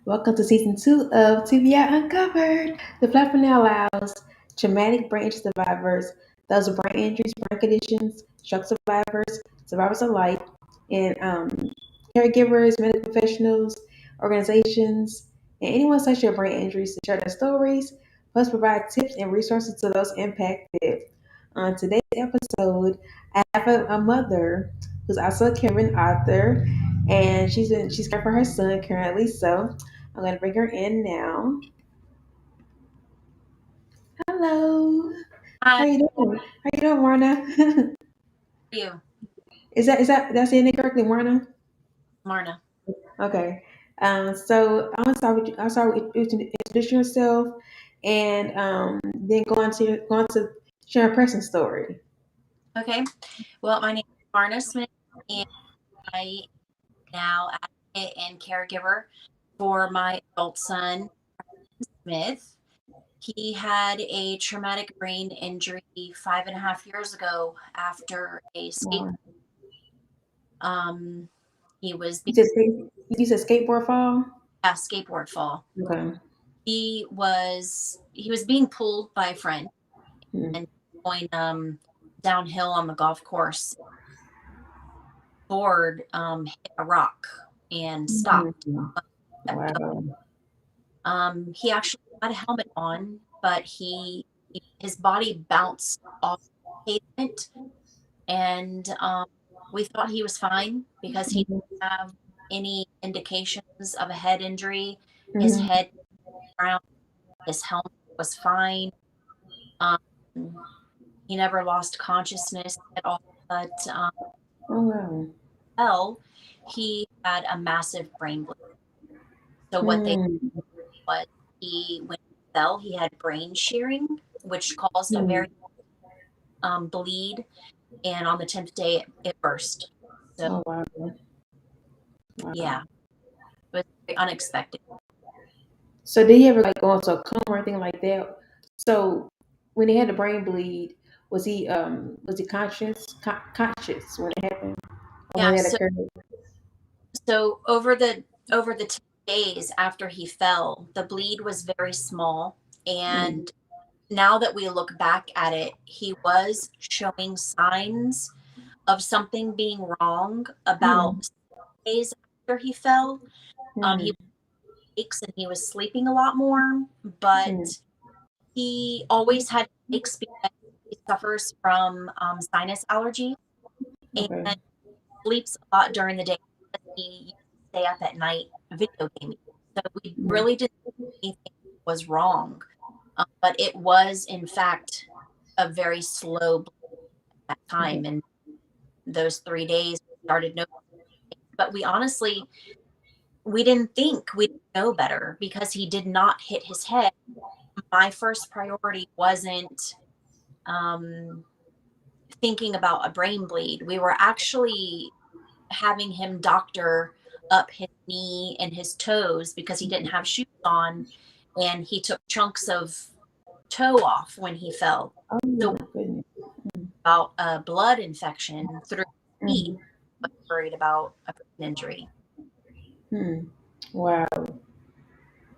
Welcome to season 2 of TBI Uncovered. The platform now allows traumatic brain injury survivors, those with brain injuries, brain conditions, stroke survivors, survivors of life, and caregivers, medical professionals, organizations, and anyone such with brain injuries to share their stories, plus provide tips and resources to those impacted. On today's episode, I have a mother who's also a caring author, and she's caring for her son currently. So I'm gonna bring her in now. Hello, how Hi, you doing? How you doing, Marna? you, is that that's saying it correctly, Marna? Marna. Okay. So I want to start with you. I'll start with you to introduce yourself, and then go on to share a person story. Okay. Well, my name is Marna Smith, and I now advocate and caregiver for my adult son, Smith. He had a traumatic brain injury 5.5 years ago after a Wow. um he was being You said skateboard fall. a skateboard fall. Okay. He was being pulled by a friend Hmm. and going downhill on the golf course. Board hit a rock and stopped. Mhm. Wow. He actually had a helmet on, but his body bounced off the pavement, and we thought he was fine because he Mhm. didn't have any indications of a head injury. His Mhm. head ground, his helmet was fine. Um, he never lost consciousness at all, but Oh wow. well, he had a massive brain bleed. So what they Hmm. was when he fell, he had brain shearing, which caused a Hmm. very bleed, and on the 10th day it burst. So Oh wow. Wow. yeah, it was very unexpected. So did he ever like go into a coma or anything like that? So when he had the brain bleed, was he conscious when it happened or Yeah, when that so occurred? so over the 10 days after he fell, the bleed was very small, Mm. and now that we look back at it, he was showing signs of something being wrong Mm. about days after he fell. He Mm. aches and he was sleeping a lot more, Mm. but he always had headaches because he suffers from sinus allergy and Okay. sleeps a lot during the day because he used to stay up at night video gaming. So we Mm. really didn't think anything was wrong, but it was in fact a very slow bleed at that Okay. time. And those 3 days we started noticing, but we didn't think we didn't know better because he did not hit his head. My first priority wasn't um, thinking about a brain bleed. We were actually having him doctor up his knee and his toes because he didn't have shoes on, and he took chunks of toe off when he fell. Oh So my goodness. about a blood infection through his feet, Mm. but worried about a brain injury. Hmm. Wow.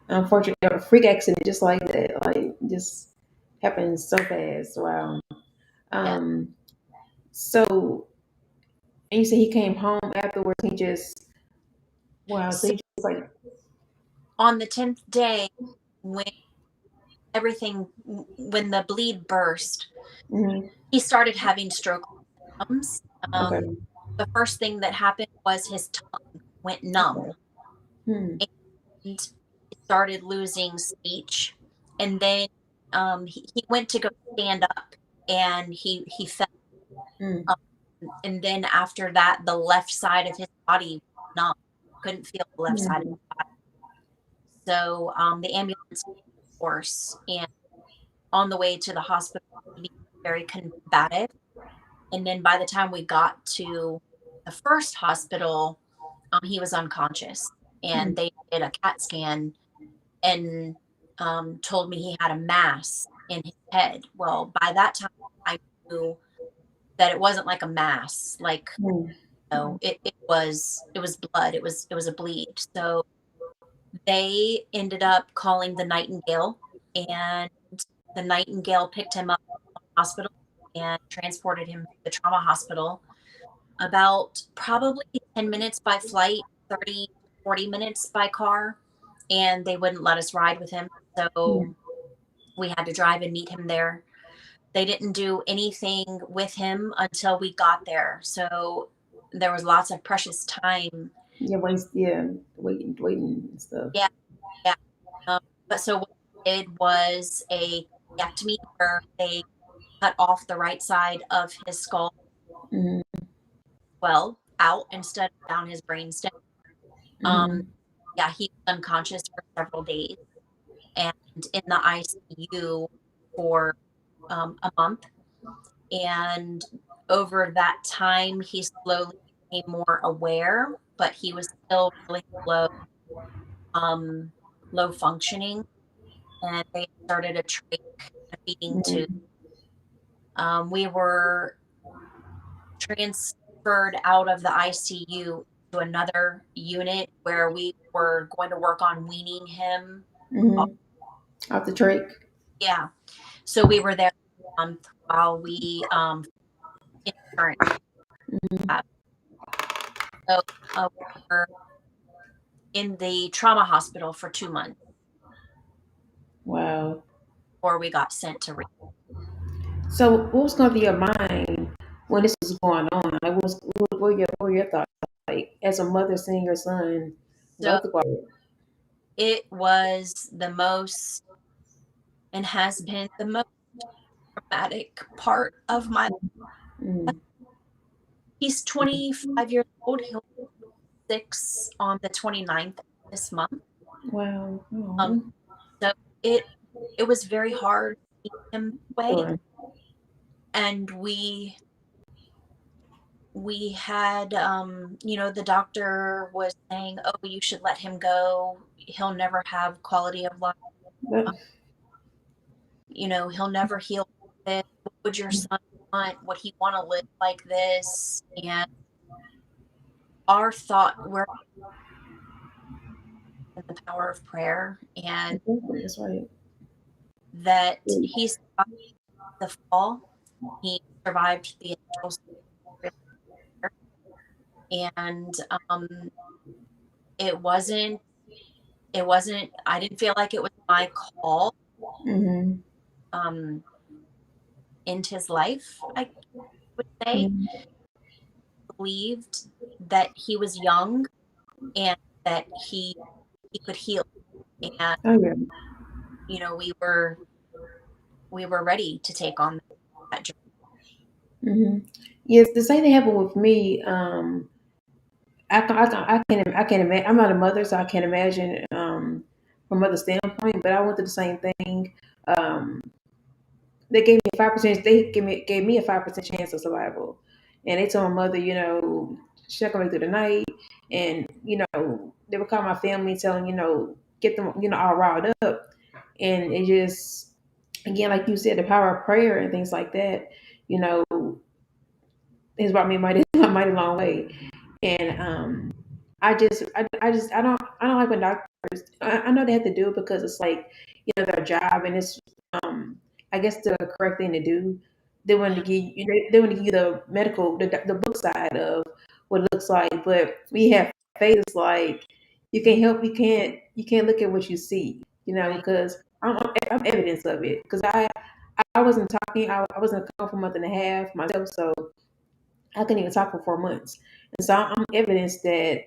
Unfortunately, a freak accident just like that, like just happens so fast. Wow. Yes. Um. So, and you said he came home afterwards. He just wow. So So he just like. on the 10th day, when when the bleed burst, Mhm. he started having stroke symptoms. Okay. The first thing that happened was his tongue went numb, Hmm. and he started losing speech. And then he went to go stand up, and he fell. Hmm. Um, and then after that, the left side of his body was numb. Couldn't feel the left side of Hmm. his body. So the ambulance, of course, and on the way to the hospital, he became very combative. And then by the time we got to the first hospital, he was unconscious. Hmm. And they did a CAT scan and told me he had a mass in his head. Well, by that time, I knew that it wasn't like a mass. Like, Hmm. it was blood. It was a bleed. So They ended up calling the Nightingale, and the Nightingale picked him up from the hospital and transported him to the trauma hospital. About probably 10 minutes by flight, 30, 40 minutes by car, and they wouldn't let us ride with him. Yeah. So we had to drive and meet him there. They didn't do anything with him until we got there. So there was lots of precious time. Yeah, waiting and stuff. Yeah, yeah. Um, but so what they did was a ectomy where they cut off the right side of his skull, Mm-hmm. well, out instead of down his brainstem. Um, Mm-hmm. yeah, he was unconscious for several days and in the ICU for a month. And over that time, he slowly became more aware, but he was still really um, low functioning. And they started a trach, a feeding tube. Mm-hmm. We were transferred out of the ICU to another unit where we were going to work on weaning him. Mm-hmm. Off the trach. Yeah. So we were there a month while we interned. Mm-hmm. So we were in the trauma hospital for 2 months Wow. before we got sent to So, what was going through your mind when this was going on? Like, what were your thoughts like as a mother seeing your son go So through all that? it was the most and has been the most traumatic part of my life. Mm-hmm. He's 25 years old. He'll be 6 on the 29th of this month. Wow. Um, Oh, so it was very hard seeing him that way. sure. And we had the doctor was saying, oh, you should let him go, he'll never have quality of life, But, he'll never heal this. What would your son want? Would he want to live like this? And our thought, we're in the power of prayer, and exactly, that's right. that he survived the fall, he survived the initial surgery, and it wasn't I didn't feel like it was my call Mm-hmm. um into his life, I would say. Mm-hmm. Believed that he was young and that he could heal, and Oh yeah. we were ready to take on that journey. Mm-hmm. Yes, the same thing happened with me. I can't imagine. I'm not a mother, so I can't imagine from mother standpoint. But I went through the same thing. Um, they gave me a 5%. They gave me a 5% chance of survival, and they told my mother, she's not gonna make it through the night, and they would call my family, telling get them all riled up, and it just again like you said, the power of prayer and things like that. You know, has brought me a mighty a mighty long way. And I don't like when doctors. I know they have to do it because it's like their job, and it's I guess the correct thing to do. They want to Mhm. give you they want to give you the medical the book side of what it looks like, but when you have faith, it's like you can't look at what you see, Right. because I'm evidence of it because I wasn't talking, I wasn't calm for a month and a half myself, so I couldn't even talk for 4 months. And so I'm evidence that,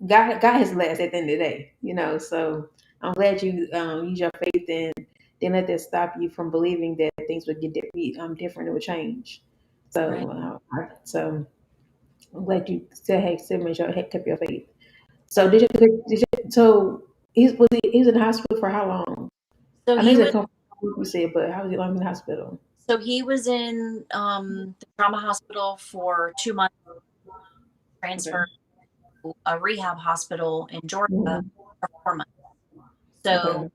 God has last at the end of the day, So I'm glad you use your faith and didn't let that stop you from believing that things would different, it would change. Right. So I'm glad you still made sure kept your faith. So Yeah. so he was in the hospital for how long? So I know he he's was at comfort, you said, but how was he long in the hospital? so he was in the trauma hospital for 2 months, Okay. transferred to a rehab hospital in Georgia Mhm. for 4 months. So Okay.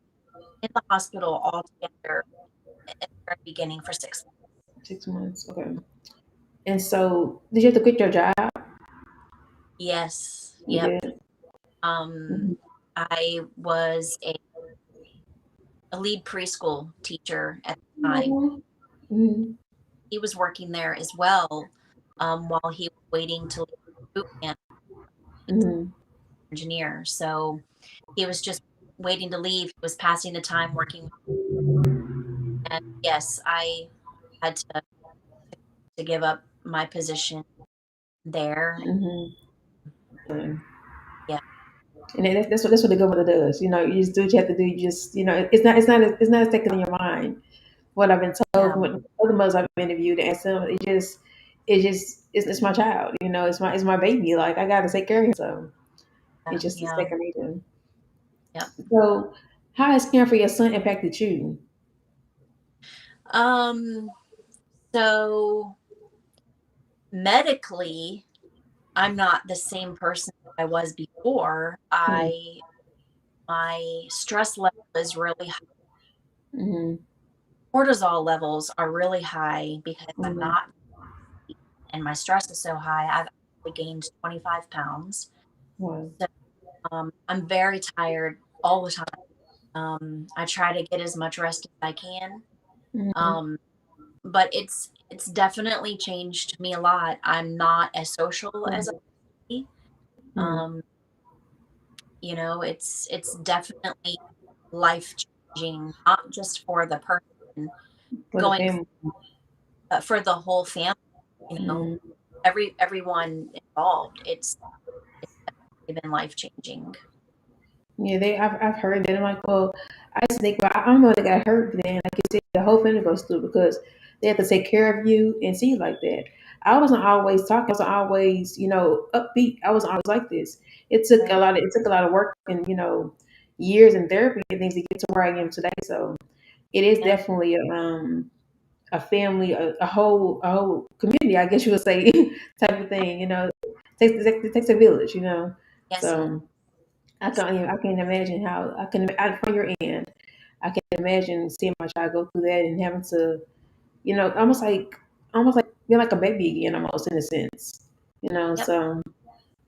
in the hospital altogether at the very beginning for 6 months. 6 months. Okay. And so, did you have to quit your job? Yes. You Yep. did. Um, Mhm. I was a lead preschool teacher at the time. Mhm. Mhm. He was working there as well, while he was waiting to leave boot camp. He's an Mhm. engineer, so he was just waiting to leave. He was passing the time working, and yes, I had to give up my position there. Mhm. Mhm. Yeah, And that's what the government does. You just do what you have to do. You just it's not sticking in your mind. What I've been told yeah, from what other mothers I've interviewed and some, it's my child. It's my baby. Like I got to take care of him. So it's yeah. second nature. Yep. So how has caring for your son impacted you? Um, so medically, I'm not the same person I was before. Hmm. I My stress level is really high. Mm-hmm. Cortisol levels are really high because I'm Mm-hmm. not, and my stress is so high. I've actually gained 25 pounds. Wow. So I'm very tired all the time. I try to get as much rest as I can. Mm-hmm. Um, but it's definitely changed me a lot. I'm not as social as I be. Mm-hmm. Um, it's definitely life changing, not just for the person For the going, family. but for the whole family. You know, Mm-hmm. everyone involved. It's definitely been life changing. Yeah, I've heard that. I'm like, well, I just think, well, I don't know, they got hurt then. Like you said, the whole family goes through because they have to take care of you and see you like that. I wasn't always talking. I wasn't always, upbeat. I wasn't always like this. Right. It took a lot of work and years in therapy and things to get to where I am today. So it is Yep. definitely a family, a whole community, I guess you would say, type of thing. It takes a village. Yes, it So. does. I can't imagine how from your end. I can imagine seeing my child go through that and having to, almost like being like a baby again, almost in a sense. Yep. So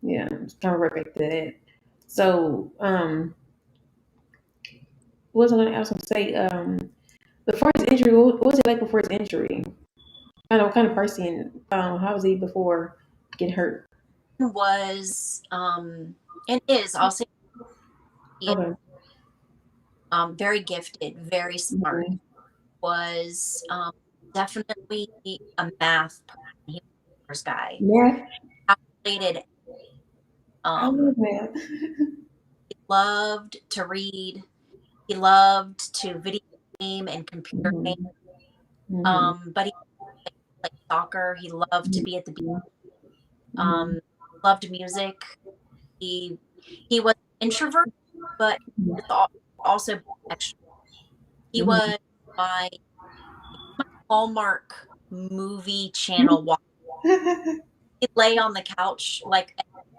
yeah, it's kind of right back to that. So, what was I going to ask him to say? Before his injury, what was it like before his injury? Kind of person. How was he before getting hurt? Was and is, I'll say, he is, Okay. very gifted, very smart. Mhm. Was definitely a math person. He was a numbers guy. Yeah, Calculated. I Um, love that. he loved to read. He loved to video game and computer game. Hmm. Hmm. But he played soccer. He loved to be at the beach. Hmm. Um, Loved music. He he was an introvert, but he was also extrovert. He Hmm. was my Hallmark movie channel watch. He'd lay on the couch like,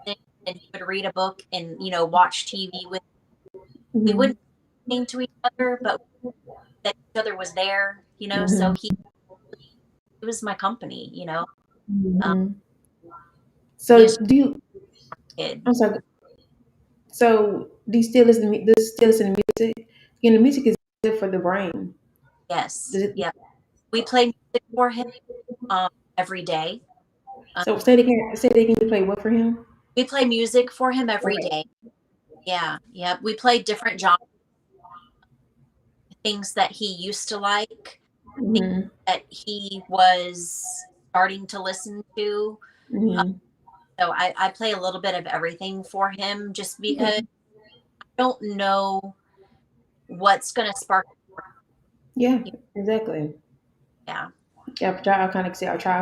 and he would read a book and watch TV with. We Hmm. wouldn't sing to each other, but that each other was there. So Hmm. he was my company. Um, Hmm. he So was do you? a kid. I'm sorry. So do you still listen to music? The music is good for the brain. Yes, Does it, yeah. We play music for him every day. Um, so say it again. Say it again. You play what for him? we play music for him every Okay. day. Yeah, yeah. We play different genres, things that he used to like, things Hmm. that he was starting to listen to. Uh, Hmm. so I play a little bit of everything for him just because Okay. I don't know what's going to spark. Yeah. Exactly. Yeah, Yeah. I try all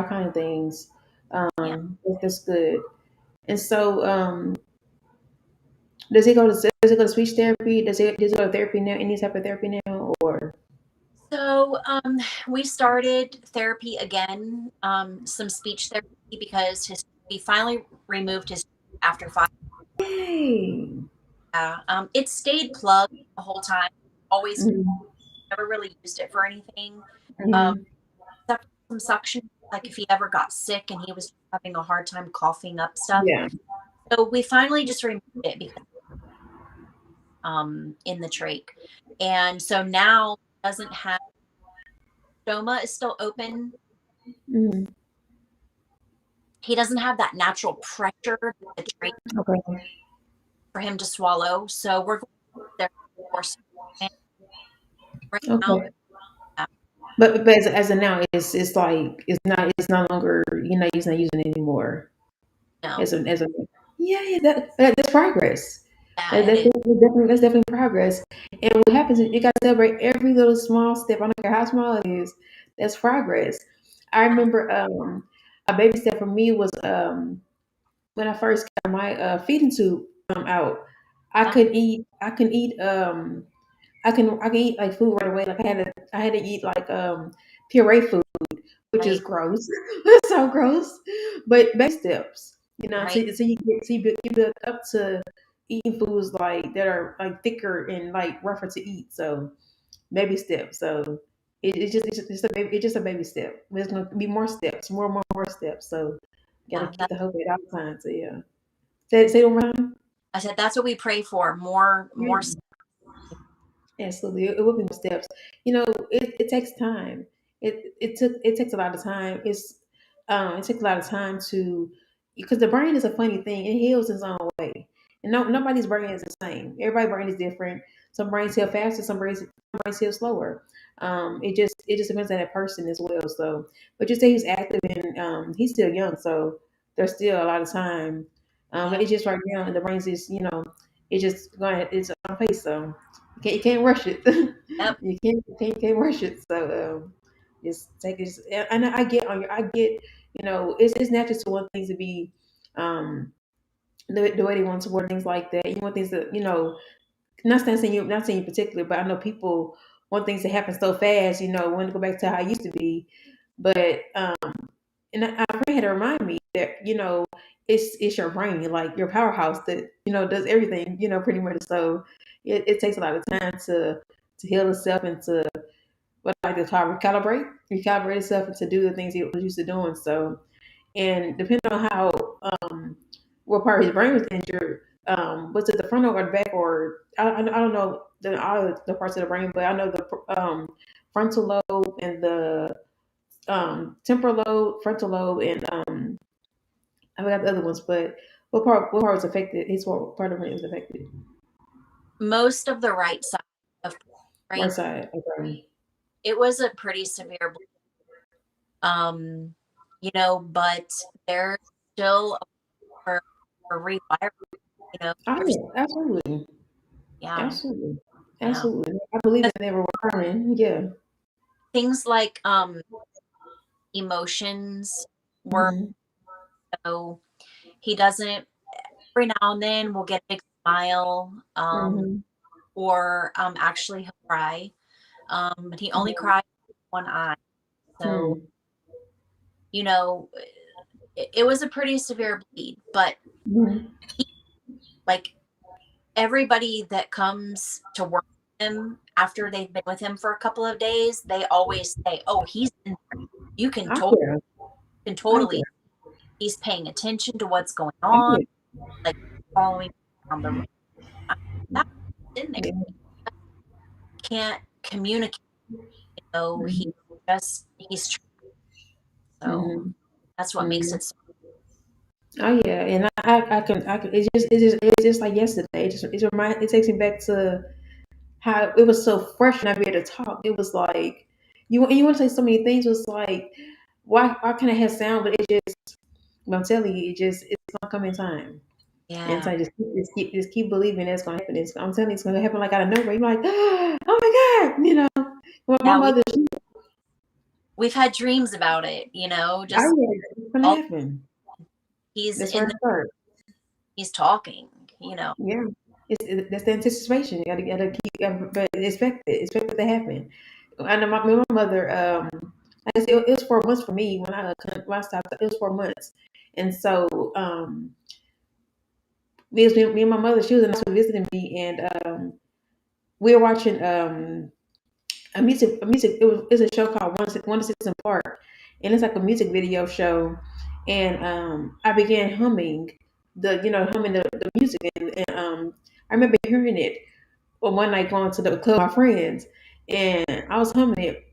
kind of things. yeah. That's good. And so, does he go to speech therapy? Does he go to therapy now? Any type of therapy now, or? So we started therapy again, some speech therapy because we finally removed his after 5. Yay. It stayed plugged the whole time. Always Hmm. never really used it for anything. Um, Hmm. Except for some suction, like if he ever got sick and he was having a hard time coughing up stuff. Yeah. So we finally just removed it because in the trach. And so now doesn't have, stoma is still open. Mm-hmm. He doesn't have that natural pressure that the trach Okay. for him to swallow. So we're going there for right now. Okay. But as of now, it's like it's no longer he's not using it anymore. No, As a yeah, that's progress. yeah, it is. That's definitely progress. And what happens is you got to celebrate every little small step. I don't care how small it is. That's progress. I remember a baby step for me was when I first got my feeding tube out. Yeah, I can eat I can eat like food right away. Like I had to eat like puree food, which is right, gross. It's so gross. But baby steps, right. you build up to eating foods like that are like thicker and like rougher to eat. So baby steps. So it's just a baby step. There's gonna be more steps, more steps. So you gotta Yeah, keep the hope at all times. So yeah. Say it over time. I said that's what we pray for. More. Absolutely, it will be more steps. It takes time. It takes a lot of time. It takes a lot of time to because the brain is a funny thing. It heals its own way, and nobody's brain is the same. Everybody's brain is different. Some brains heal faster. Some brains heal slower. It just depends on that person as well. So, but you say he's active and he's still young, so there's still a lot of time. But Yeah, it's just right now, the brain's just it's just going. It's on pace. So you can't rush it. yep, You can't rush it. So just take it. And I get it's natural to want things to be um the way they want to word things like that. You want things to not saying you in particular, but I know people want things to happen so fast. Want to go back to how it used to be, but and I friend had to remind me that it's your brain, like your powerhouse that does everything, pretty much. So it takes a lot of time to heal itself and to what I like to call recalibrate itself and to do the things it was used to doing. So and depending on how what part of his brain was injured, was it the front or the back or I don't know all the parts of the brain, but I know the frontal lobe and the temporal lobe, frontal lobe, and I forgot the other ones, but what part was affected? His part of it was affected. most of the right side of Right brain. side. Okay. It was a pretty severe, um, but there's still a rewire. Oh There's yeah, absolutely, yeah, absolutely, yeah. absolutely. I believe The that they were requirement. Yeah. things like emotions were Hmm. so he doesn't every now and then we'll get a big smile, Hmm. or actually he'll cry. But he only cried with one eye. So, Hmm. you know, it was a pretty severe bleed, but Hmm. he, like everybody that comes to work with him after they've been with him for a couple of days, they always say, "Oh, he's in there. You can Oh totally, yeah. can Oh totally. yeah. He's paying attention to what's going Oh on, yeah. like following around the room. That's in there. Yeah. Can't communicate. He Hmm. he's so Hmm. that's what makes Hmm. it so. Oh yeah, and I can. It's just like yesterday. It takes me back to how it was so fresh and I be able to talk. It was like you want to say so many things. It was like why can't I have sound? But it just I'm telling you, it's gonna come in time. And Yeah. so just keep believing that's gonna happen. I'm telling you, it's gonna happen like out of nowhere. You're like, oh my god, Well, my Yeah, mother, we've had dreams about it, oh just yeah, it's gonna all happen. he's That's where in it starts. he's talking. Yeah, that's the anticipation. You gotta keep, but expect it to happen. I know my mother. Like I said, it was 4 months for me when I stopped. It was 4 months, and so me and my mother. She was in hospital visiting me, and we were watching a music. It's a show called One Citizen Park, and it's like a music video show. And I began humming the music, and I remember hearing it. Well, one night going to the club with my friends, and I was humming it.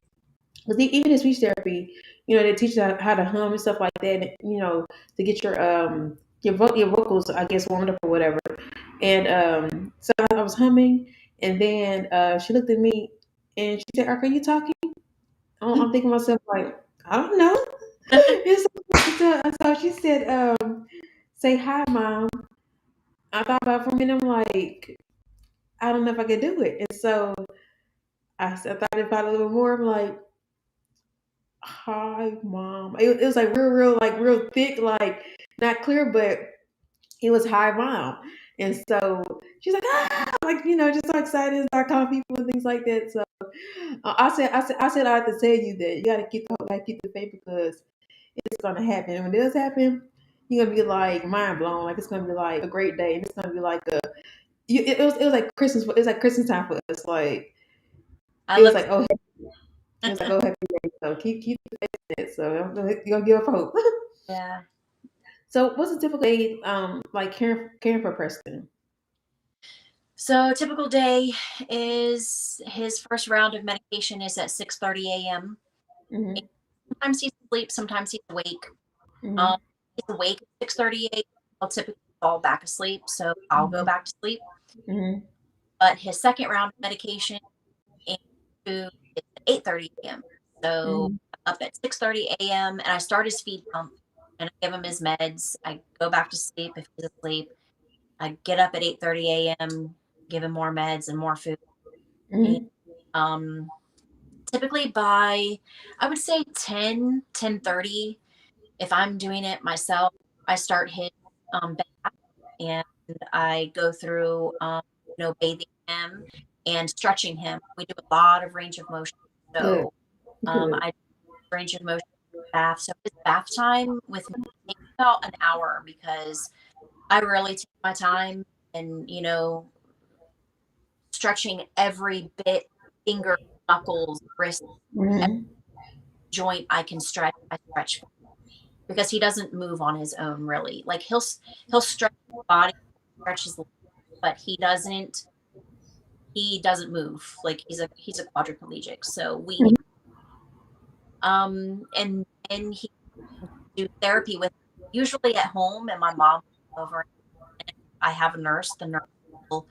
Because even in speech therapy, they teach you how to hum and stuff like that. To get your vocals, I guess, warmed up or whatever. And so I was humming, and then she looked at me and she said, "Are you talking?" I'm thinking to myself like, I don't know. And so she said, "Say hi, mom." I thought about it for a minute. I'm like, I don't know if I could do it. And so I thought about it a little more. I'm like, hi, mom. It was like real thick, like not clear, but it was hi, mom. And so she's like, like just so excited and start calling people and things like that. So I have to tell you that you got to keep the hope, keep the faith because it's gonna happen. When it does happen, you're gonna be like mind blown. Like it's gonna be like a great day. And it's gonna be like it was like Christmas. It was like Christmas time for us. Like I it was look. like oh, it was like oh happy day. So keep the faith in it. So you're gonna give up hope. Yeah. So what's a typical day like caring for Preston? So typical day is his first round of medication is at 6:30 a.m. Mm-hmm. Sometimes he's asleep, sometimes he's awake. Mm-hmm. He's awake at 6:30 a.m. I'll typically fall back asleep, so I'll go back to sleep. Mm-hmm. But his second round of medication and food is at 8:30 a.m. So Mm-hmm. I'm up at 6:30 a.m. and I start his feed pump and I give him his meds. I go back to sleep if he's asleep. I get up at 8:30 a.m., give him more meds and more food. And Mm-hmm. um, typically by, I would say 10:30, if I'm doing it myself, I start his bath and I go through, bathing him and stretching him. We do a lot of range of motion. Good. So Good. I range of motion bath. So his bath time with me takes about an hour because I really take my time and, stretching every bit, finger, knuckles, wrist, every Mm-hmm. joint I can stretch, I stretch because he doesn't move on his own really. Like he'll stretch his body, stretch his legs, but he doesn't move. Like he's a quadriplegic. So we need and then he do therapy with usually at home and my mom over and I have a nurse. The nurse will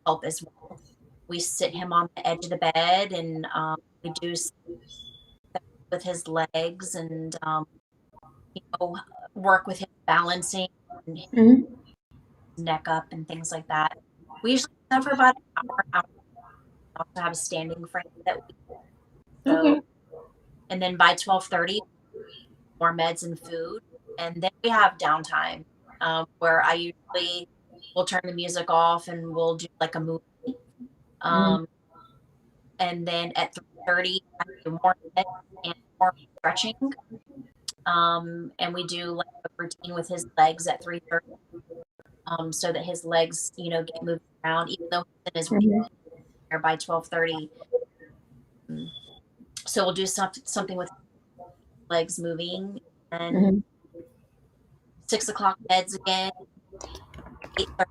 help as well. We sit him on the edge of the bed and we do with his legs and you know work with him balancing and his Mm-hmm. neck up and things like that. We usually do that for about an hour. We also have a standing frame that we so Okay. and then by 12:30 more meds and food and then we have downtime where I usually will turn the music off and we'll do like a movie Mm-hmm. um, and then at 3:30 I do more meds and more stretching and we do like a routine with his legs at 3:30 so that his legs get moved around even though he's in his Mm-hmm. wheelchair by 12:30 so we'll do something with legs moving and Mm-hmm. 6 o'clock meds again 8:30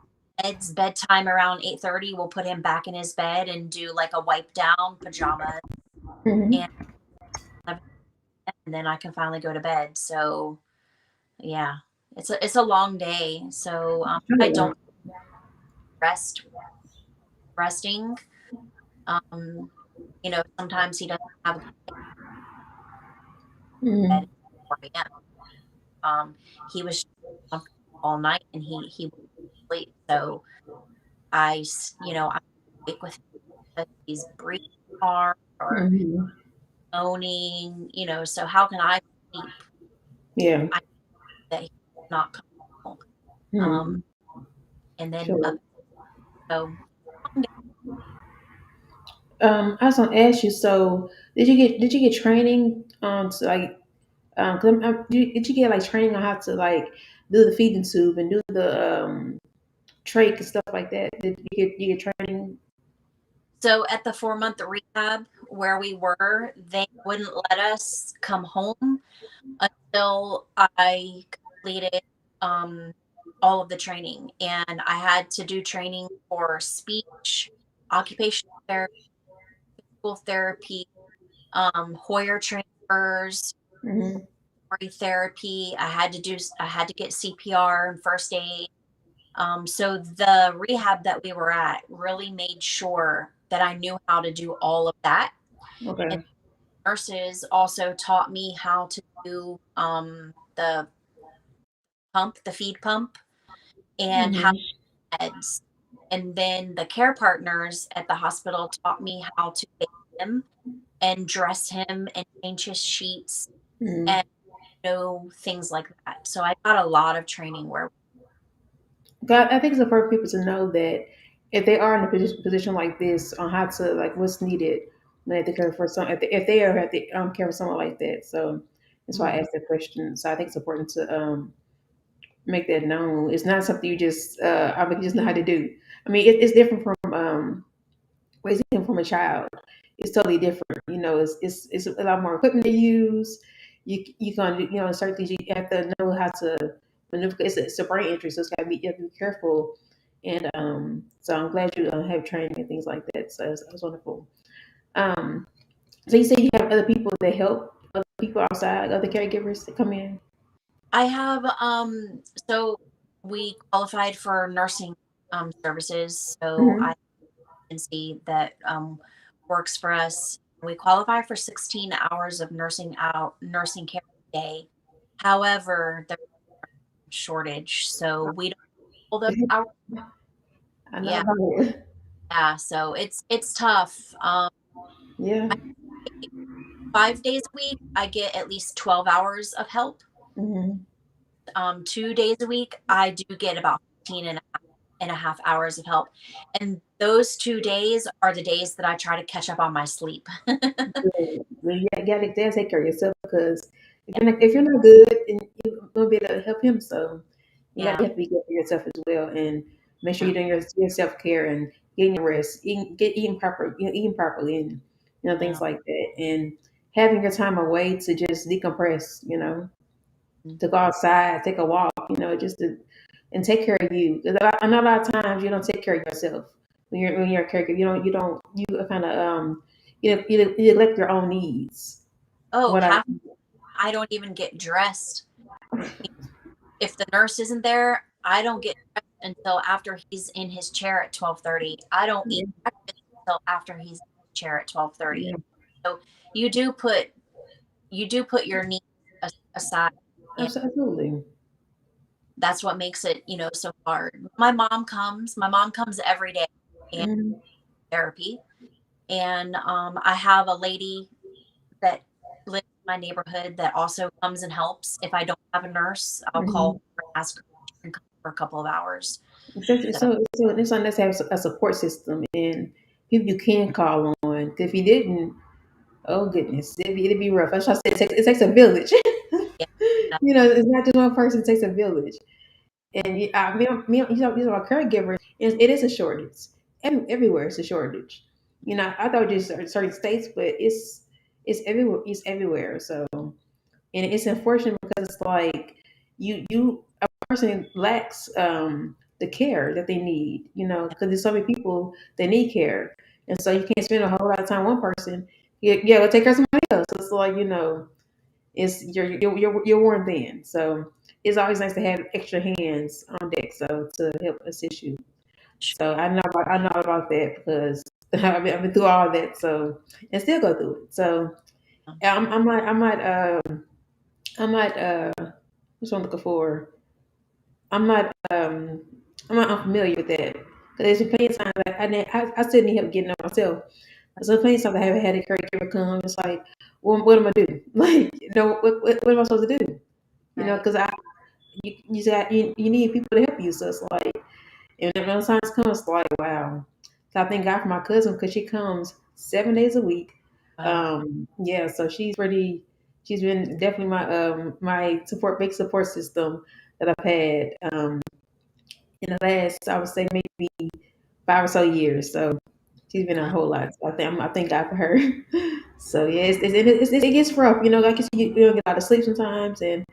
meds bedtime around 8:30 we'll put him back in his bed and do like a wipe down pajama and Mm-hmm. and then I can finally go to bed so yeah it's a long day so I don't rest resting um sometimes he doesn't have a good bed Mm-hmm. at 4 a.m. He was up all night and he wouldn't sleep. So I wake with him because he's breathing hard or Mm-hmm. moaning. So how can I sleep? Yeah. I know that he's not comfortable. Um, Mm-hmm. and then Sure. up so I was gonna ask you. So, did you get training to like 'cause did you get like training on how to like do the feeding tube and do the trach and stuff like that? Did you get training? so at the 4 month rehab where we were, they wouldn't let us come home until I completed all of the training. And I had to do training for speech, occupational therapy, physical therapy, Hoyer transfers, Hmm. therapy. I had to get CPR and first aid. So the rehab that we were at really made sure that I knew how to do all of that. And Okay. nurses also taught me how to do the the feed pump, and how Hmm. meds. And then the care partners at the hospital taught me how to bathe him and dress him and change his sheets Hmm. and know things like that. So I got a lot of training where, God, I think it's important for people to know that if they are in a position like this, on how to like what's needed when they have to care for some, if they ever have to care for someone like that. So that's why I Mhm. asked that question. So I think it's important to make that known. It's not something you just I mean, you just know how to do. I mean, it's different from raising him from a child. It's totally different. You know, it's a lot more equipment to use. You can certain things you have to know how to maneuver. It's a brain injury, so it's got to be you have to be careful. And so I'm glad you have training and things like that. So that's wonderful. Um, so you say you have other people that help, other people outside, other caregivers that come in. I have so we qualified for nursing services. So Hmm. I can see that works for us. We qualify for 16 hours of nursing care a day. However, there's a shortage, so we don't pull those hours. I know Yeah, about it. yeah. So it's tough. Yeah. 5 days a week, I get at least 12 hours of help. Hmm. 2 days a week, I do get about 15 and a half hours of help. And those 2 days are the days that I try to catch up on my sleep. Well, you gotta take care of yourself because if you're not good, then you won't be able to help him. So you Yeah. have to be good for yourself as well, and make sure Yeah. you're doing your self care and getting your rest, eating proper, eating properly, and Yeah. things like that, and having your time away to just decompress. To go outside, take a walk. Just to and take care of you. 'Cause I know a lot of times you don't take care of yourself when you're a caregiver. You kind of you neglect your own needs. Oh, What I I don't even get dressed. If the nurse isn't there, I don't get dressed until after he's in his chair at 12:30. I don't eat yeah, breakfast until after he's in his chair at 12:30. yeah, So you do put your needs aside, and absolutely. that's what makes it, so hard. My mom comes every day and Mhm, therapy. And I have a lady that lives in my neighborhood that also comes and helps. If I don't have a nurse, I'll call mhm. her and ask her if she can come for a couple of hours. So It's so nice to have a support system and people you can call on. 'Cause if you didn't, oh goodness, it'd be rough. That's why I said it takes a village. yeah, that- It's not just one person; it takes a village. And you know, caregivers, it is a shortage. Everywhere it's a shortage. I thought just certain states, but it's everywhere. It's everywhere. So, and it's unfortunate because it's like a person lacks the care that they need. Because there's so many people that need care, and so you can't spend a whole lot of time on one person. Yeah, go take care of somebody else. So it's like it's you're worn thin. So it's always nice to have extra hands on deck so to help assist you. So I know about that because I've been through all that. So and still go through it. So yeah, I might what's what I'm looking for. I'm not I'm not unfamiliar with that because there's plenty of times I still need help getting up myself. There's plenty of times I haven't had a caregiver come. It's like, what am I do? Like, what am I supposed to do? right. Because you need people to help you. So it's like, and when those times come, it's like, wow. So I thank God for my cousin because she comes 7 days a week. Wow. Yeah, so she's been definitely my big support system that I've had in the last, I would say, maybe 5 or so years. So she's been a Wow. whole lot. So I thank God for her. So yeah, it gets rough. Like you don't get a lot of sleep sometimes, and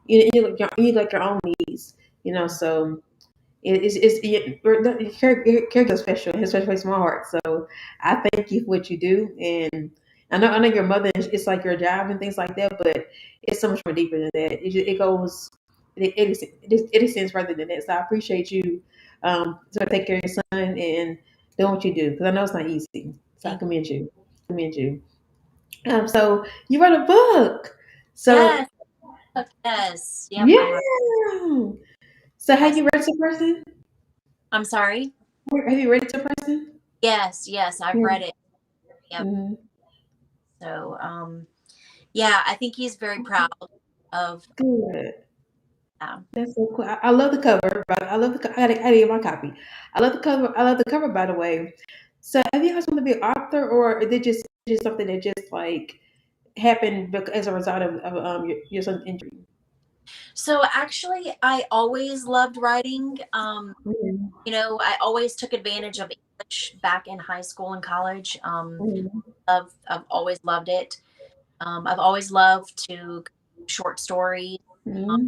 you like your own needs. So Caregiver special, his special place in my heart. So I thank you for what you do, and I know your mother. It's like your job and things like that, but it's so much more deeper than that. It goes, it extends further than that. So I appreciate you, sort of take care of your son and doing what you do because I know it's not easy. So I Thank commend you. Commend you. So you wrote a book. you. So Yes, yes, yep. yeah. So have Yes. you read it to person? I'm sorry. Have you read it to person? Yes, yes, I've read it. Yep. Mm-hmm. So, yeah, I think he's very proud of. Good. Yeah. That's so cool. I love the cover. I love the. I gotta get my copy. I love the cover. I love the cover. By the way, so have you always wanted to be an author, or is it just something that just like happened as a result of your son's injury? So actually, I always loved writing. Mm-hmm. I always took advantage of English back in high school and college. Mm-hmm. I've always loved it. I've always loved to short stories. Um, Mm-hmm.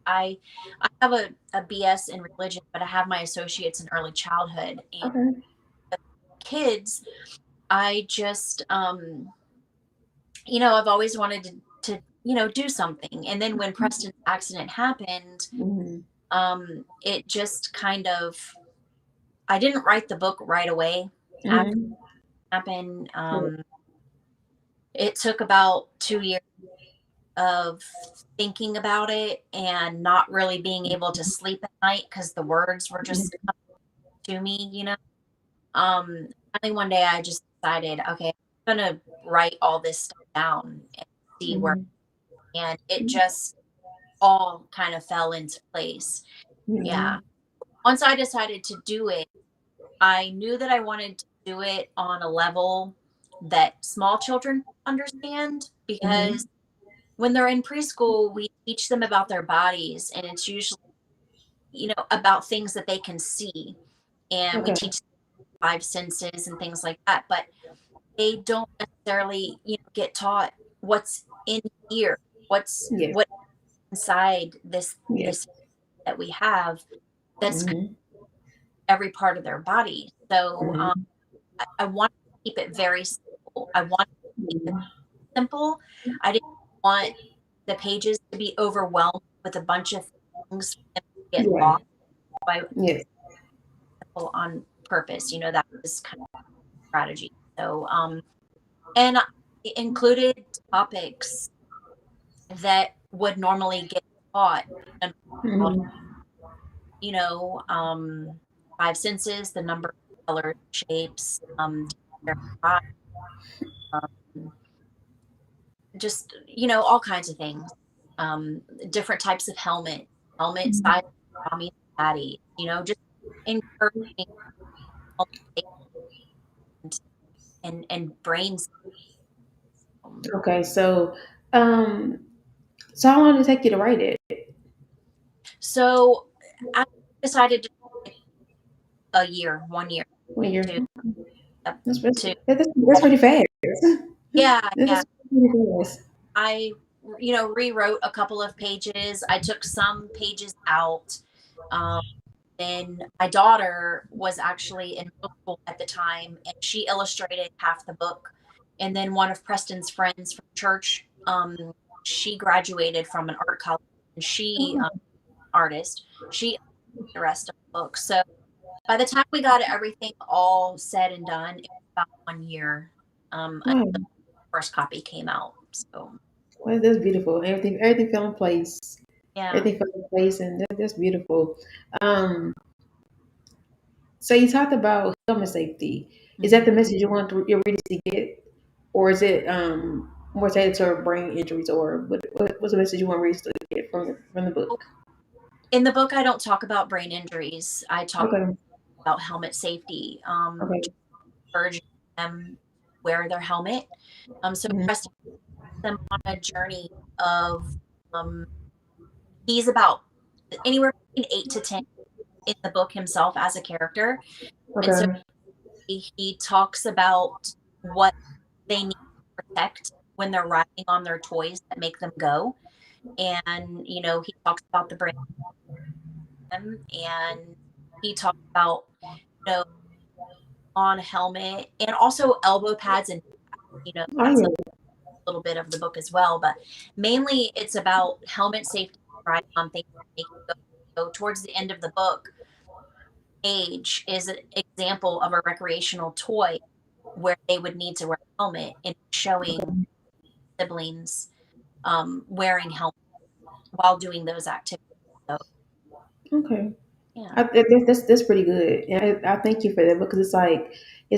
I have a BS in religion, but I have my associates in early childhood and Okay. kids. I just I've always wanted to do something. And then when Preston's accident happened, Mm-hmm. it just kind of I didn't write the book right away after Mm-hmm. it happened. Yeah. It took about 2 years of thinking about it and not really being able to sleep at night because the words were just coming to me. Um, Finally one day I just decided, okay, I'm gonna write all this stuff down and see where, Mm-hmm. and it just all kind of fell into place. Yeah. Mm-hmm. Once I decided to do it, I knew that I wanted to do it on a level that small children understand Mm-hmm. because when they're in preschool, we teach them about their bodies and it's usually, about things that they can see. And we Okay. teach five senses and things like that, but they don't necessarily, get taught what's in here, Yes. what inside Yes. this that we have that's Mm-hmm. every part of their body. So Mm-hmm. I wanted to keep it very simple. I wanted to keep it Mm-hmm. simple. I didn't want the pages to be overwhelmed with a bunch of things and get Yeah. lost by Yes. people on purpose. That was kind of strategy. So, and I included topics that would normally get taught in Mm-hmm. you know, five senses, the number of colors, shapes, um, just all kinds of things. Different types of helmet size, mommy, daddy. Just encouraging and brains. Okay. Um, so how long did it take you to write it? So I decided to take a year, 1 year When you're to to that's pretty fast. yeah, yeah. That's pretty fast. I rewrote a couple of pages. I took some pages out. Um, then my daughter was actually in middle school at the time, and she illustrated half the book. And then one of Preston's friends from church, she graduated from an art college, and she Oh, artist. She the rest of the book. So by the time we got everything all said and done, it was about 1 year until wow. the first copy came out. So Well, that's beautiful. Everything fell in place. yeah. Everything fell in place, and that's beautiful. Um, so you talked about helmet safety. Is that Mhm. the message you want your readers to get, or is it more tailored to brain injuries, or what's the message you want readers to get from the book? In the book, I don't talk about brain injuries. I talk Okay. about helmet safety, Okay. just urging them wear their helmet. So Mhm. Preston takes them on a journey of um, he's about anywhere between 8 to 10 in the book himself as a character, and so Okay. he talks about what they need to protect when they're riding on their toys that make them go, and he talks about the brain him, and he talked about, you know, on a helmet and also elbow pads, and Oh that's a yeah. little bit of the book as well, but mainly it's about helmet safety, riding on things that make you go. Towards the end of the book, Age is an example of a recreational toy where they would need to wear a helmet, and showing Okay. siblings wearing helmets while doing those activities. So Okay. yeah, That's pretty good, and I thank you for that because it's like you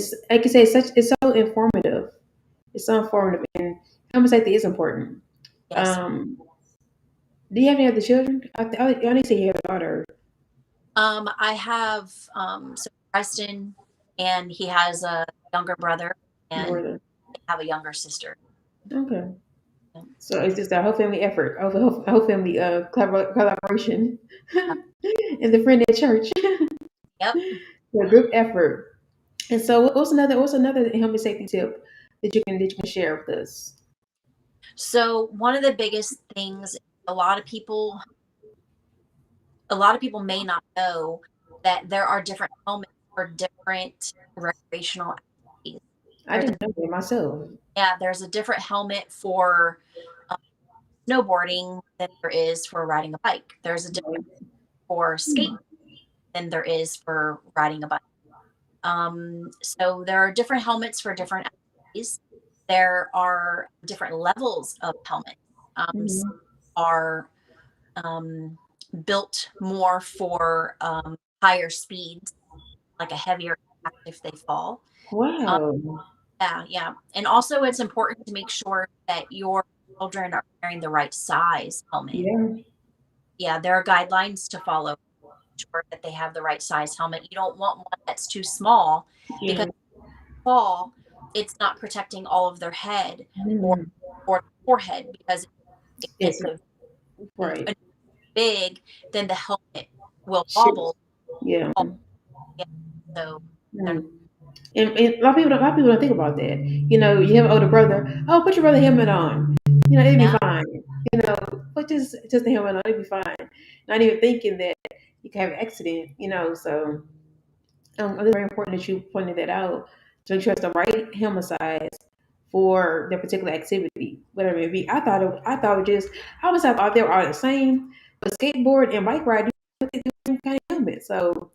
say, it's so informative. It's so informative, and helmet safety is important. yes. Um, do you have any other children? I only say you have a daughter. I have so Preston, and he has a younger brother, and Northern. they have a younger sister. Okay. Yeah. So it's just a whole family effort, a whole family collaboration, and the friend at church, Yep. a group effort. And so, what's another helmet safety tip that you can share with us? So one of the biggest things, a lot of people a lot of people may not know that there are different helmets for different recreational activities. I There's a, didn't know that myself. yeah, there's a different helmet for um, snowboarding than there is for riding a bike. There's a different for skate than there is for riding a bike. So there are different helmets for different activities. There are different levels of helmets. Some Mhm. are um, built more for higher speeds, like a heavier impact if they fall. Um, Wow. yeah, yeah. And also, it's important to make sure that your children are wearing the right size helmet. Yeah. Yeah, there are guidelines to follow. Sure that they have the right size helmet. You don't want one that's too small because Yeah. fall, it's not protecting all of their head or Mhm. forehead, because it Yes. gets so Right. big, then the helmet will Shit. wobble. Yeah. Yeah, so they're not, Mm. And a lot of people don't think about that. You have an older brother. Oh, put your brother helmet on. It'd be yeah, fine. Put just the helmet on. It'd be fine. Not even thinking that you can have an accident. So it's very important that you pointed that out to make sure it's the right helmet size for the particular activity, whatever it may be. I was thought they were all the same, but skateboard and bike ride do the same kind of helmet. So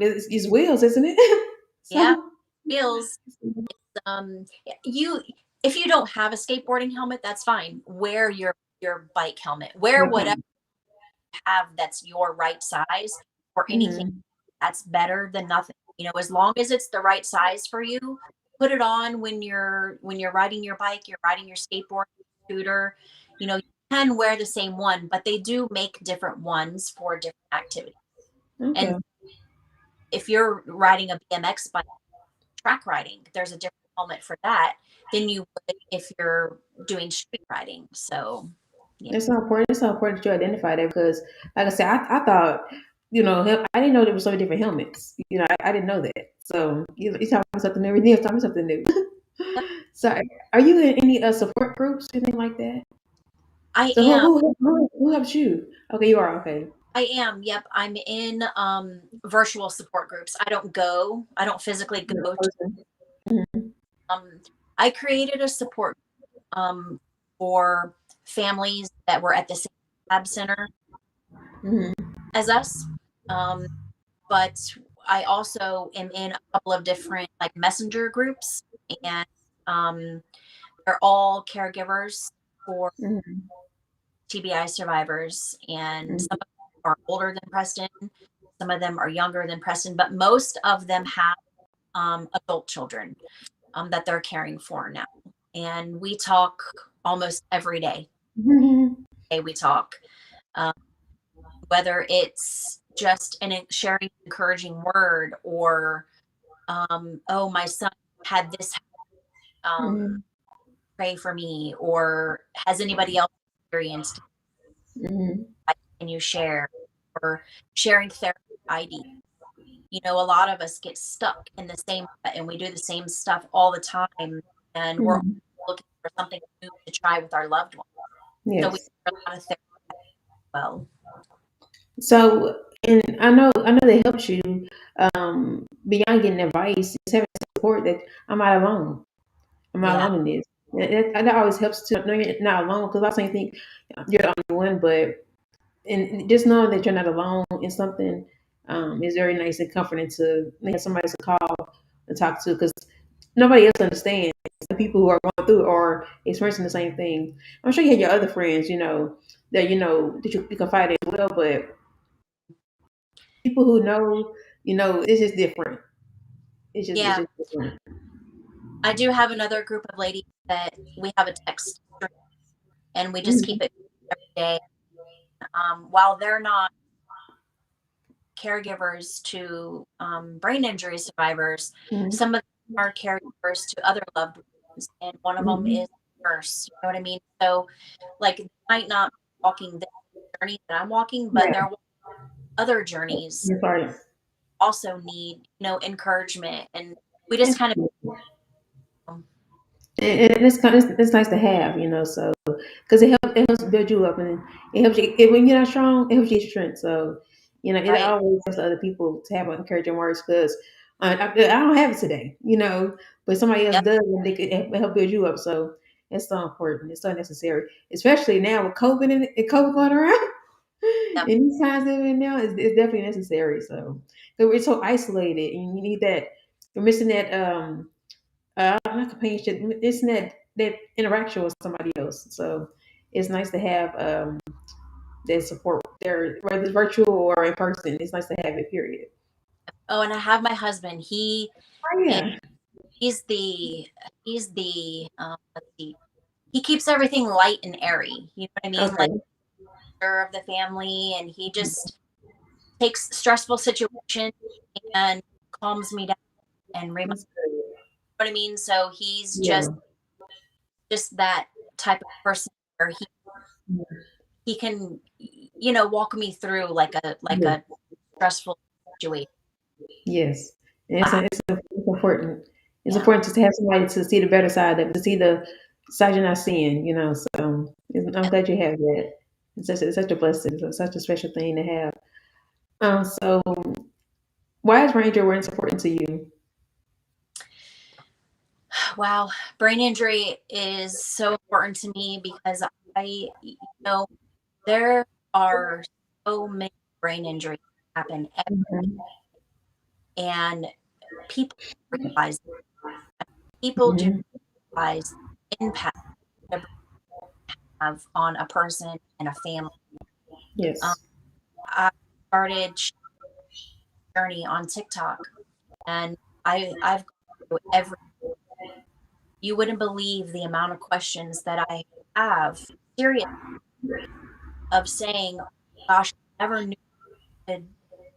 it's wheels, isn't it? yeah, so feels. Um, you if you don't have a skateboarding helmet, that's fine. Wear your bike helmet. Wear whatever you have that's your right size for anything. mm-hmm. That's better than nothing. As long as it's the right size for you, put it on when you're riding your bike, you're riding your skateboard, scooter. You can wear the same one, but they do make different ones for different activities. And Okay. if you're riding a BMX bike, track riding, there's a different helmet for that than you would if you're doing street riding. So, yeah. It's so important. It's so important that you identify that because, like I said, I thought, I didn't know there were so many different helmets. I didn't know that. So you talking about something new. You're talking about something new. Yep, So, are you in any support groups, anything like that? I So am. who helps you? Okay, you are okay. I am. Yep. I'm in virtual support groups. I don't physically You're go a to person. Mhm. um I created a support um for families that were at the same lab center Mhm. as us. Um but I also am in a couple of different like messenger groups, and um they're all caregivers for Mhm. TBI survivors, and some Mhm. of them are older than Preston, some of them are younger than Preston, but most of them have adult children that they're caring for now. And we talk almost every day. Mhm. We talk, um, whether it's just sharing an encouraging word, or, oh, my son had this, Mhm. pray for me, or has anybody else experienced? Mhm. Can you share? Or sharing therapy ID. A lot of us get stuck in the same and we do the same stuff all the time, and we're Mhm. looking for something new to try with our loved ones. So we Yes. do a lot of therapy as well. So, and I know that helps you beyond getting advice, just having support that I'm not alone. I'm not Yeah. alone in this. That always helps to know you're not alone because I also think you're the only one, but and just knowing that you're not alone in something is very nice and comforting to have somebody to call and talk to because nobody else understands the people who are going through or experiencing the same thing. I'm sure you have your other friends, that you confide in as well, but people who know, it's just different. It's Yeah. just different. I do have another group of ladies that we have a text string, and we just keep Mhm. it every day. While they're not caregivers to brain injury survivors, Mhm. some of them are caregivers to other loved ones, and one of them is Mhm. a nurse. You know what I mean? So, like, they might not be walking the journey that I'm walking, but Yeah, they're walking other journeys you're right. also need, encouragement, and we just kind of, um, And it's nice to have, so because it helps build you up and it helps you when you're not strong, it helps you get strength. So, it right? always helps other people to have encouraging words because I don't have it today, but somebody else Yep, does and they could help build you up. So it's so important. It's so necessary, especially now with COVID and COVID going around. yep. In these times that we're in now, it's definitely necessary. So, 'cause we're so isolated and you need that. You're missing that. Not companionship. It's that interaction with somebody else. So it's nice to have that support there, whether it's virtual or in person. It's nice to have it. Period. Oh, and I have my husband. Oh Is yeah. he's the he's the let's see, he keeps everything light and airy. You know what I mean? Like, Okay. leader of the family, and he just takes stressful situations and calms me down and reminds That's good. what I mean. So he's Yeah. just that type of person where he can, walk me through like Yeah. a stressful situation. Yes. And Uh, it's important. It's yeah. important just to have somebody to see the better side of it, to see the side you're not seeing. So I'm glad you have that. It's such a blessing. It's such a special thing to have. So why is Ranger awareness important to you? Wow, brain injury is so important to me because know, there are so many brain injuries that happen, Mhm. and people don't realize people do Mhm. realize the impact that brain have on a person and a family. Um, Yes. I started journey on TikTok, and I've gone through every. You wouldn't believe the amount of questions that I have. Serious of saying, "Gosh, I never knew I could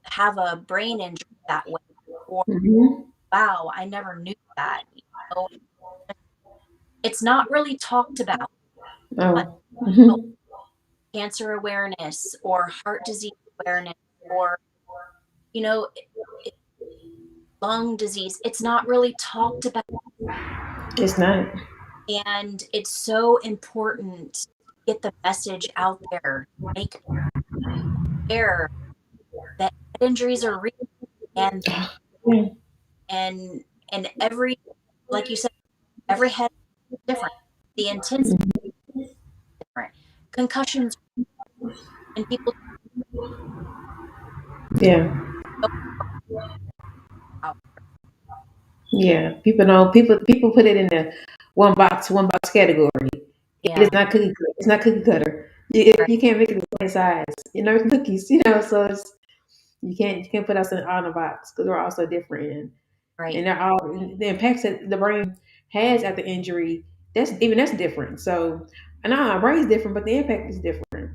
have a brain injury that way," or Mhm. "Wow, I never knew that." Know, it's not really talked about. Uh, Oh. you Mhm. Cancer awareness or heart disease awareness or you know it, lung disease. It's not really talked about, It's not. and it's so important to get the message out there, make people aware that head injuries are real, and Yeah. and and every, like you said, every head is different. The intensity is different. Concussions, and people Yeah. don't know about. Yeah. People put it in the one box category. It is Yeah, not cookie cutter. It's not cookie cutter. You right, can't make it the same size. Cookies. So you can't put us in a box because we're all so different and right, they're all the impacts that the brain has after injury. That's different. So and our brain's different, but the impact is different.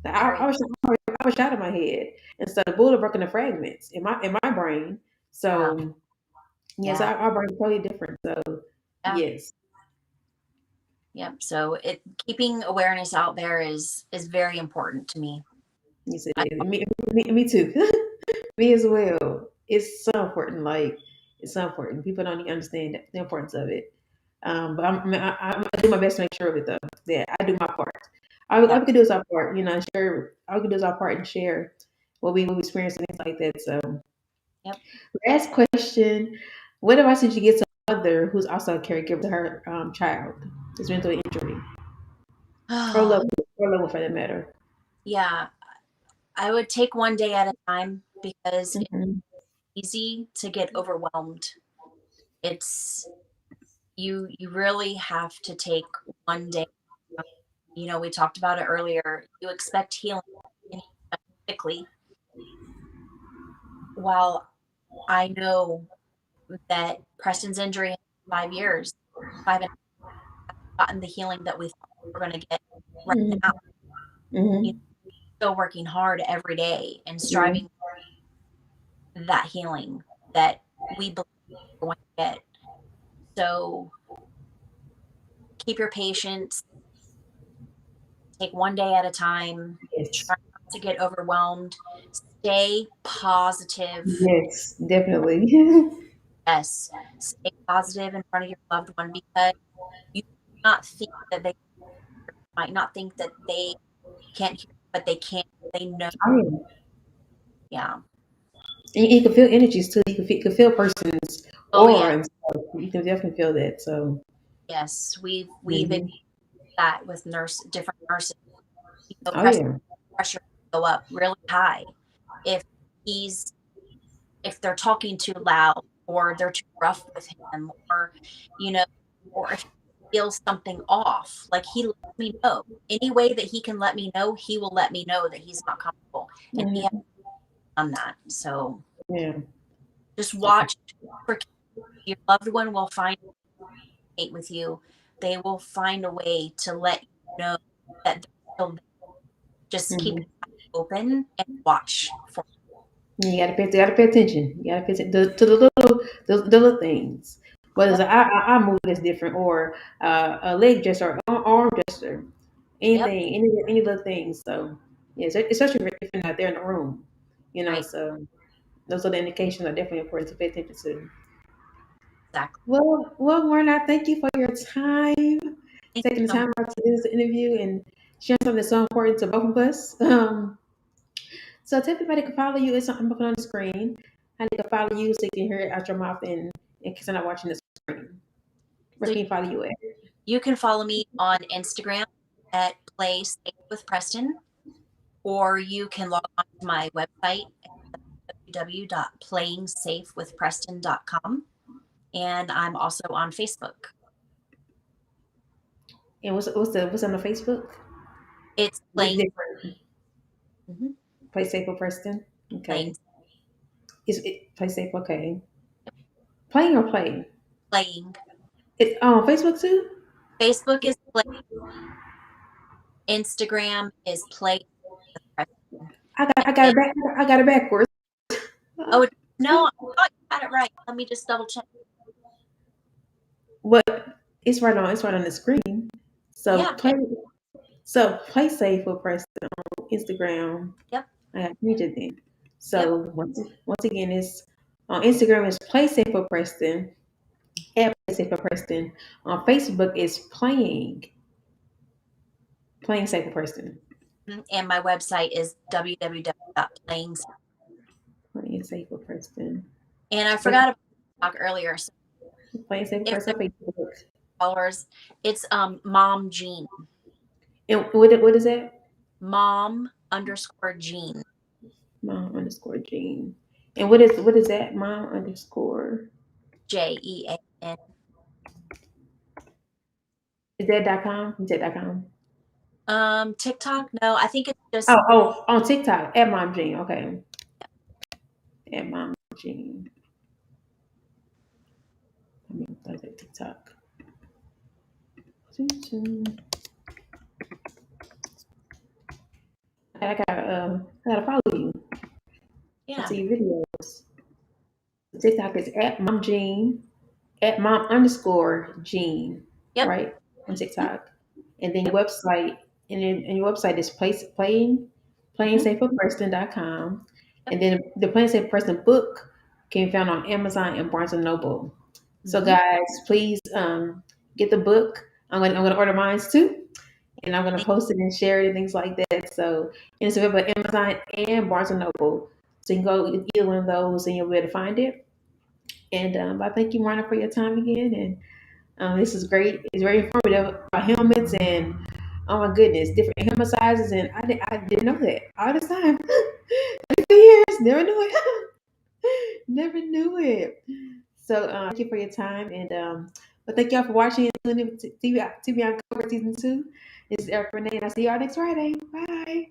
Like, I very. was I was shot in my head, and so the bullet broke into fragments in my brain. Wow. So yes, Yeah, our brain's totally different. So yeah, yes, yep. So keeping awareness out there is very important to me. yes it I, is. Me too. Me as well. It's so important. Like it's so important. People don't even understand the importance of it. But I do my best to make sure of it though. That I do my part. All yeah, we can do is our part. Share. All we can do is our part and share we experience and things like that. So, Yep. last question: what advice did you give to a mother who's also a caregiver to her child who's been through an injury Oh, or loved one for that matter? yeah. I would take one day at a time because it's Hmm. easy to get overwhelmed. It's you really have to take one day. You know, we talked about it earlier. You expect healing and you expect quickly. While I know that Preston's injury has 5 years, five and gotten the healing that we thought we were going to get right now. Hmm. You know, Hmm. still working hard every day and Yeah. striving for that healing that we believe we're going to get. So keep your patience, take one day at a time, Yes. try not to get overwhelmed, stay positive. Yes. Definitely. Yes, stay positive in front of your loved one because you might not think that they might not think that they can't hear, but they can. They know. Oh, yeah. Yeah. And you can feel energies too. You can feel person's Oh yeah. aura and stuff. You can definitely feel that. So, Yes. We've mhm. experienced that with different nurses. You know, Oh yeah. pressure go up really high if he's if they're talking too loud or they're too rough with him or you know or if he feels something off, like he lets me know any way that he can let me know, he will let me know that he's not comfortable, and he has Hmm. done that. So Yeah. just watch for your loved one will find a date with you. They will find a way to let you know that they're still there. Just keep Hmm. your eyes open and watch for. You gotta pay attention. You gotta pay attention to the little things. Whether it's Yep. an eye move that's different, or a leg gesture, or arm gesture, Yep. anything, any little things. So, yeah, especially if you're not there in the room, Right. So those are the indications are definitely important to pay attention to. Exactly. Well, Marna, thank you for your time, Thank taking the you so much. time out to do this interview and sharing something that's so important to both of us. So tell everybody can follow you. It's something on the screen. How they can follow you so you can hear it out your mouth and in case they're not watching the screen. Where So can you follow you at? you can follow me on Instagram at Play Safe with Preston, or you can log on to my website at www.playingsafewithpreston.com. And I'm also on Facebook. And what's on the Facebook? It's playing, Different. mhm, Play Safe with Preston. playing, Okay. Is it Play Safe? Okay. Playing or playing? playing. It's on Facebook too. Facebook is play. Instagram is Play with Preston. And I got then, it back. I got it backwards. oh no, I thought you had it right. Let me just double check. What? It's right on. It's right on the screen. So Yeah. play safe with Preston on Instagram. Yep. I got muted then. Yep. So once again, it's on Instagram is Play Safe for Preston at Play Safe for Preston. On Facebook is Playing Safe for Preston. And my website is www.playing. Playing Safe for Preston. And I First, forgot about talk earlier. So Playing Safe for if Preston they're on Facebook. followers, it's Mom Jean. And what is that? Mom underscore Jean. Mom underscore Jean. And what is that? Mom underscore. JEAN. Is that .com? Is that .com? TikTok? No, I think it's just Oh, on TikTok at Mom Jean. Okay, at Mom Jean. I mean, like that TikTok. I gotta follow you. I yeah. see your videos. TikTok is at Mom Jean, at Mom underscore Jean, Yep. right? On Mhm. TikTok. And then your Yep. website, and your website is Hmm. playingsafeforpreston.com. Yep. And then the Plain Safe Preston book can be found on Amazon and Barnes and Noble. So Hmm. guys, please get the book. I'm gonna order mine too. and I'm gonna post it and share it and things like that. So and it's available at Amazon and Barnes and Noble. So you can go with either one of those and you'll be able to find it. And I thank you, Marna, for your time again. And this is great. It's very informative about helmets and oh my goodness, different helmet sizes. And I didn't know that all this time. years, never knew it. Never knew it. So thank you for your time. And but thank y'all for watching and tuning in to TBI Uncovered Season 2. This is Eric Renee, and I'll see y'all next Friday. Bye.